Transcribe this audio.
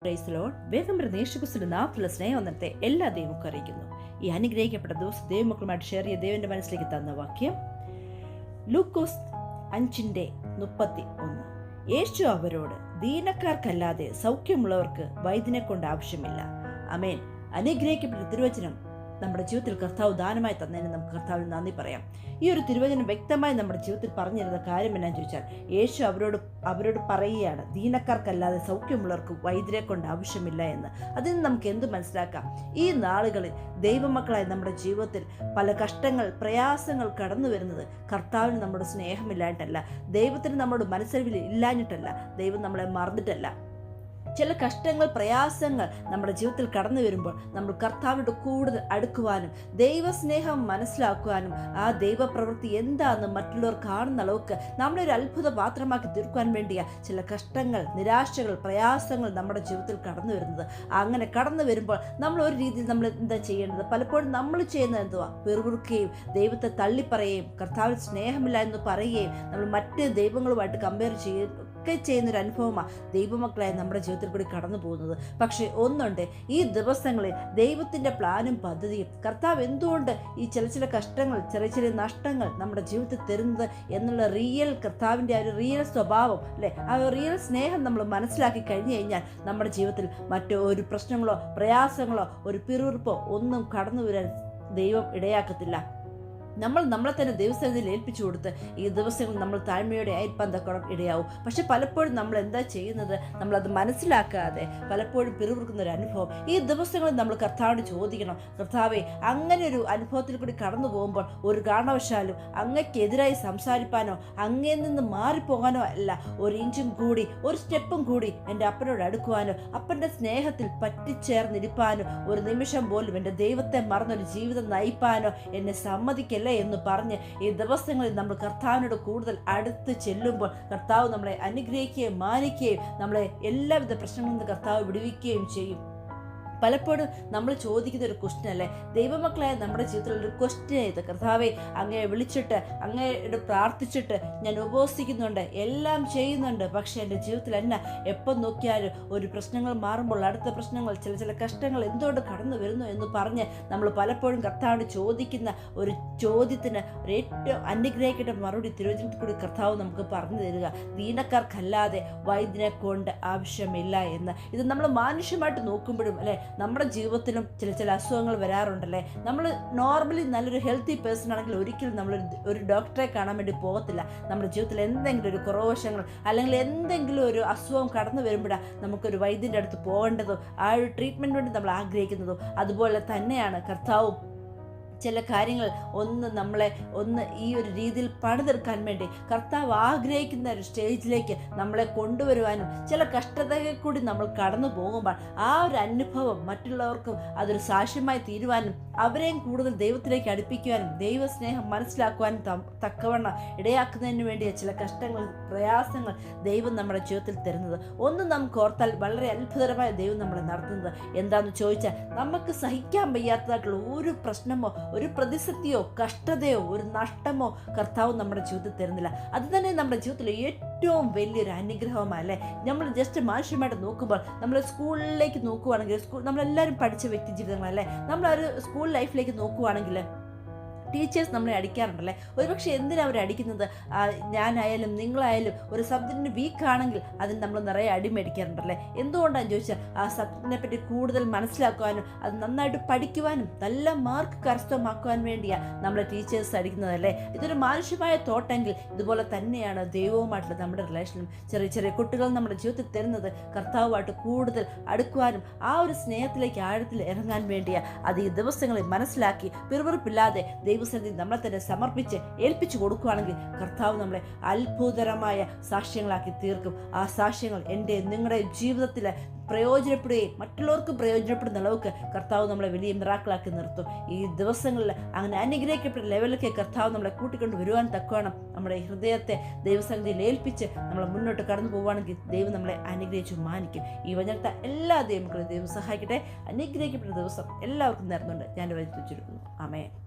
Praise Lord. വേഗം വരുന്ന യേശുക്രിസ്തുവിന്റെ നാമത്തിലുള്ള സ്നേഹവന്ദനത്തെ എല്ലാ ദൈവമക്കും അറിയിക്കുന്നു. ഈ അനുഗ്രഹിക്കപ്പെട്ട ദിവസം ദൈവമക്കളുമായിട്ട് ഷെയർ ചെയ്ത് ദൈവന്റെ മനസ്സിലേക്ക് തന്ന വാക്യം ലൂക്കോസ് 5:31. യേശു അവരോട്, ദീനക്കാർക്കല്ലാതെ സൗഖ്യമുള്ളവർക്ക് വൈദ്യനെ കൊണ്ട് ആവശ്യമില്ല. ആമേൻ. അനുഗ്രഹിക്കപ്പെട്ട തിരുവചനം നമ്മുടെ ജീവിതത്തിൽ കർത്താവ് ദാനമായി തന്നതിന് നമുക്ക് കർത്താവിന് നന്ദി പറയാം. ഈ ഒരു തിരുവചനം വ്യക്തമായി നമ്മുടെ ജീവിതത്തിൽ പറഞ്ഞിരുന്ന കാര്യം എന്നാന്ന് ചോദിച്ചാൽ, യേശു അവരോട് പറയുകയാണ്, ദീനക്കാർക്കല്ലാതെ സൗഖ്യമുള്ളവർക്ക് വൈദ്യരെ കൊണ്ട് ആവശ്യമില്ല എന്ന്. അതിൽ നിന്ന് നമുക്ക് എന്ത് മനസ്സിലാക്കാം? ഈ നാളുകളിൽ ദൈവമക്കളായി നമ്മുടെ ജീവിതത്തിൽ പല കഷ്ടങ്ങൾ, പ്രയാസങ്ങൾ കടന്നു വരുന്നത് കർത്താവിന് നമ്മുടെ സ്നേഹമില്ലാഞ്ഞിട്ടല്ല, ദൈവത്തിന് നമ്മുടെ മനസ്സറിവിൽ ഇല്ലാഞ്ഞിട്ടല്ല, ദൈവം നമ്മളെ മറന്നിട്ടല്ല. ചില കഷ്ടങ്ങൾ, പ്രയാസങ്ങൾ നമ്മുടെ ജീവിതത്തിൽ കടന്നു വരുമ്പോൾ നമ്മൾ കർത്താവിനോട് കൂടുതൽ അടുക്കുവാനും ദൈവസ്നേഹം മനസ്സിലാക്കുവാനും ആ ദൈവപ്രവൃത്തി എന്താണെന്ന് മറ്റുള്ളവർ കാണുന്ന അളവുക്ക് നമ്മളെ ഒരു അത്ഭുത പാത്രമാക്കി തീർക്കുവാൻ വേണ്ടിയാ ചില കഷ്ടങ്ങൾ, നിരാശകൾ, പ്രയാസങ്ങൾ നമ്മുടെ ജീവിതത്തിൽ കടന്നു വരുന്നത്. അങ്ങനെ കടന്നു വരുമ്പോൾ നമ്മൾ ഒരു രീതിയിൽ നമ്മൾ എന്താ ചെയ്യേണ്ടത്? പലപ്പോഴും നമ്മൾ ചെയ്യുന്നത് എന്തുവാ? പിറുപിറുക്കുകയും ദൈവത്തെ തള്ളിപ്പറയുകയും കർത്താവിന് സ്നേഹമില്ല എന്ന് പറയുകയും നമ്മൾ മറ്റ് ദൈവങ്ങളുമായിട്ട് കമ്പയർ ഒക്കെ ചെയ്യുന്നൊരു അനുഭവമാണ് ദൈവമക്കളായി നമ്മുടെ ജീവിതത്തിൽ കൂടി കടന്നു പോകുന്നത്. പക്ഷേ ഒന്നുണ്ട്, ഈ ദിവസങ്ങളിൽ ദൈവത്തിൻ്റെ പ്ലാനും പദ്ധതിയും കർത്താവ് എന്തുകൊണ്ട് ഈ ചില കഷ്ടങ്ങൾ, ചെറിയ നഷ്ടങ്ങൾ നമ്മുടെ ജീവിതത്തിൽ തരുന്നത് എന്നുള്ള കർത്താവിൻ്റെ ആ ഒരു റിയൽ സ്വഭാവം, അല്ലെ, ആ ഒരു റിയൽ സ്നേഹം നമ്മൾ മനസ്സിലാക്കി കഴിഞ്ഞു കഴിഞ്ഞാൽ നമ്മുടെ ജീവിതത്തിൽ മറ്റൊരു പ്രശ്നങ്ങളോ പ്രയാസങ്ങളോ ഒരു പിറുപിറുപ്പോ ഒന്നും കടന്നു വരാൻ ദൈവം ഇടയാക്കത്തില്ല. നമ്മളെ തന്നെ ദൈവസന്നിധിയിൽ ഏൽപ്പിച്ചു കൊടുത്ത് ഈ ദിവസങ്ങൾ നമ്മൾ താഴ്മയോടെ ആയിരിക്കാൻ തക്കണം ഇടയാവും. പക്ഷെ പലപ്പോഴും നമ്മൾ എന്താ ചെയ്യുന്നത്? നമ്മളത് മനസ്സിലാക്കാതെ പലപ്പോഴും പിറുപിറുക്കുന്ന ഒരു അനുഭവം. ഈ ദിവസങ്ങളിൽ നമ്മൾ കർത്താവിനോട് ചോദിക്കണം, കർത്താവേ, അങ്ങനെ ഒരു അനുഭവത്തിൽ കൂടി കടന്നു പോകുമ്പോൾ ഒരു കാരണവശാലും അങ്ങയ്ക്കെതിരായി സംസാരിപ്പാനോ അങ്ങയിൽ നിന്ന് മാറിപ്പോകാനോ അല്ല, ഒരു ഇഞ്ചും കൂടി, ഒരു സ്റ്റെപ്പും കൂടി എൻ്റെ അപ്പനോട് അടുക്കുവാനോ അപ്പൻ്റെ സ്നേഹത്തിൽ പറ്റിച്ചേർന്നിരിപ്പാനോ ഒരു നിമിഷം പോലും എൻ്റെ ദൈവത്തെ മറന്നൊരു ജീവിതം നയിപ്പാനോ എന്നെ സമ്മതിക്കല്ലേ എന്ന് പറഞ്ഞ് ഈ ദിവസങ്ങളിൽ നമ്മൾ കർത്താവിനോട് കൂടുതൽ അടുത്ത് ചെല്ലുമ്പോൾ കർത്താവ് നമ്മളെ അനുഗ്രഹിക്കുകയും മാനിക്കുകയും നമ്മളെ എല്ലാവിധ പ്രശ്നങ്ങളിൽ നിന്ന് കർത്താവ് വിടുവിക്കുകയും ചെയ്യും. പലപ്പോഴും നമ്മൾ ചോദിക്കുന്ന ഒരു ക്വസ്റ്റ്യൻ അല്ലേ, ദൈവമക്കളായ നമ്മുടെ ജീവിതത്തിൽ ഒരു ക്വസ്റ്റ്യൻ ചെയ്ത്, കർത്താവെ, അങ്ങയെ വിളിച്ചിട്ട് അങ്ങയോട് പ്രാർത്ഥിച്ചിട്ട് ഞാൻ ഉപവസിക്കുന്നുണ്ട്, എല്ലാം ചെയ്യുന്നുണ്ട്, പക്ഷേ എൻ്റെ ജീവിതത്തിൽ എന്നാ എപ്പം നോക്കിയാലും ഒരു പ്രശ്നങ്ങൾ മാറുമ്പോൾ അടുത്ത പ്രശ്നങ്ങൾ, ചില കഷ്ടങ്ങൾ എന്തുകൊണ്ട് കടന്നു വരുന്നു എന്ന് പറഞ്ഞ് നമ്മൾ പലപ്പോഴും കർത്താവിനോട് ചോദിക്കുന്ന ഒരു ചോദ്യത്തിന് ഒരു ഏറ്റവും അനുഗ്രഹിക്കപ്പെട്ട മറുപടി തിരുവചനത്തിൽ കൂടി കർത്താവ് നമുക്ക് പറഞ്ഞു തരിക, ദീനക്കാർക്കല്ലാതെ വൈദ്യനെ കൊണ്ട് ആവശ്യമില്ല എന്ന്. ഇത് നമ്മൾ മാനുഷ്യമായിട്ട് നോക്കുമ്പോഴും അല്ലെ, നമ്മുടെ ജീവിതത്തിലും ചില അസുഖങ്ങൾ വരാറുണ്ടല്ലേ. നമ്മൾ നോർമലി നല്ലൊരു ഹെൽത്തി പേഴ്സൺ ആണെങ്കിൽ ഒരിക്കലും നമ്മൾ ഒരു ഡോക്ടറെ കാണാൻ വേണ്ടി പോകത്തില്ല. നമ്മുടെ ജീവിതത്തിൽ എന്തെങ്കിലും ഒരു കുറവശങ്ങൾ അല്ലെങ്കിൽ എന്തെങ്കിലും ഒരു അസുഖം കടന്നു വരുമ്പോഴാണ് നമുക്കൊരു വൈദ്യൻ്റെ അടുത്ത് പോകേണ്ടതോ ആ ഒരു ട്രീറ്റ്മെൻറ്റ് വേണ്ടി നമ്മൾ ആഗ്രഹിക്കുന്നതോ. അതുപോലെ തന്നെയാണ് കർത്താവും ചില കാര്യങ്ങൾ നമ്മളെ ഈ ഒരു രീതിയിൽ പണിതെടുക്കാൻ വേണ്ടി കർത്താവ് ആഗ്രഹിക്കുന്ന ഒരു സ്റ്റേജിലേക്ക് നമ്മളെ കൊണ്ടുവരുവാനും ചില കഷ്ടതകൾ കൂടി നമ്മൾ കടന്നു പോകുമ്പോൾ ആ ഒരു അനുഭവം മറ്റുള്ളവർക്കും അതൊരു സാക്ഷ്യമായി തീരുവാനും അവരെയും കൂടുതൽ ദൈവത്തിലേക്ക് അടുപ്പിക്കുവാനും ദൈവസ്നേഹം മനസ്സിലാക്കുവാനും തക്കവണ്ണം ഇടയാക്കുന്നതിന് വേണ്ടിയ ചില കഷ്ടങ്ങൾ, പ്രയാസങ്ങൾ ദൈവം നമ്മുടെ ജീവിതത്തിൽ തരുന്നത്. ഒന്ന് നമുക്ക് ഓർത്താൽ വളരെ അത്ഭുതകരമായ ദൈവം നമ്മളെ നടത്തുന്നത് എന്താണെന്ന് ചോദിച്ചാൽ, നമുക്ക് സഹിക്കാൻ വയ്യാത്തതായിട്ടുള്ള ഒരു പ്രശ്നമോ ഒരു പ്രതിസന്ധിയോ കഷ്ടതയോ ഒരു നഷ്ടമോ കർത്താവ് നമ്മുടെ ജീവിതത്തിൽ തരുന്നില്ല. അത് തന്നെ നമ്മുടെ ജീവിതത്തിൽ ഏറ്റവും വലിയൊരു അനുഗ്രഹമാണ് അല്ലേ. നമ്മൾ ജസ്റ്റ് മാനുഷ്യമായിട്ട് നോക്കുമ്പോൾ നമ്മൾ സ്കൂളിലേക്ക് നോക്കുവാണെങ്കിൽ, നമ്മളെല്ലാവരും പഠിച്ച വ്യക്തി ജീവിതങ്ങളല്ലേ, നമ്മളൊരു സ്കൂൾ ലൈഫിലേക്ക് നോക്കുവാണെങ്കിൽ ടീച്ചേഴ്സ് നമ്മളെ അടിക്കാറുണ്ടല്ലേ. ഒരുപക്ഷെ എന്തിനാണ് അവർ അടിക്കുന്നത്? ഞാനായാലും നിങ്ങളായാലും ഒരു സബ്ജക്റ്റിന് വീക്കാണെങ്കിൽ അതിന് നമ്മൾ നിറയെ അടിമേടിക്കാറുണ്ടല്ലേ. എന്തുകൊണ്ടാണെന്ന് ചോദിച്ചാൽ ആ സബ്ജക്റ്റിനെ പറ്റി കൂടുതൽ മനസ്സിലാക്കുവാനും അത് നന്നായിട്ട് പഠിക്കുവാനും നല്ല മാർക്ക് കരസ്ഥമാക്കുവാൻ വേണ്ടിയാണ് നമ്മളെ ടീച്ചേഴ്സ് അടിക്കുന്നതല്ലേ. ഇതൊരു മാനുഷ്യമായ തോട്ടെങ്കിൽ ഇതുപോലെ തന്നെയാണ് ദൈവവുമായിട്ടുള്ള നമ്മുടെ റിലേഷനും. ചെറിയ കുട്ടികൾ നമ്മുടെ ജീവിതത്തിൽ തരുന്നത് കർത്താവുമായിട്ട് കൂടുതൽ അടുക്കുവാനും ആ ഒരു സ്നേഹത്തിലേക്ക് ആഴത്തിൽ ഇറങ്ങാൻ വേണ്ടിയാണ്. അത് ഈ ദിവസങ്ങളിൽ മനസ്സിലാക്കി പിറുപിറുപ്പില്ലാതെ ദൈവസന്നിധി നമ്മളെ തന്നെ സമർപ്പിച്ച് ഏൽപ്പിച്ചു കൊടുക്കുകയാണെങ്കിൽ കർത്താവ് നമ്മളെ അത്ഭുതകരമായ സാക്ഷ്യങ്ങളാക്കി തീർക്കും. ആ സാക്ഷ്യങ്ങൾ എൻ്റെ നിങ്ങളുടെ ജീവിതത്തിൽ പ്രയോജനപ്പെടുകയും മറ്റുള്ളവർക്ക് പ്രയോജനപ്പെടുന്ന അളവുക്ക് കർത്താവ് നമ്മളെ വലിയ മിറാക്കിളാക്കി നിർത്തും. ഈ ദിവസങ്ങളിൽ അങ്ങനെ അനുഗ്രഹിക്കപ്പെട്ട ലെവലിലേക്ക് കർത്താവ് നമ്മളെ കൂട്ടിക്കൊണ്ട് വരുവാൻ തക്കവണ്ണം നമ്മുടെ ഹൃദയത്തെ ദൈവസന്നിധിയിൽ ഏൽപ്പിച്ച് നമ്മൾ മുന്നോട്ട് കടന്നു പോവുകയാണെങ്കിൽ ദൈവം നമ്മളെ അനുഗ്രഹിച്ചു മാനിക്കും. ഈ വചനത്തെ എല്ലാ ദൈവമക്കളും ദൈവം സഹായിക്കട്ടെ. അനുഗ്രഹിക്കപ്പെട്ട ദിവസം എല്ലാവർക്കും നേർന്നുണ്ട് ഞാൻ വചിച്ചിരിക്കുന്നു. ആമേൻ.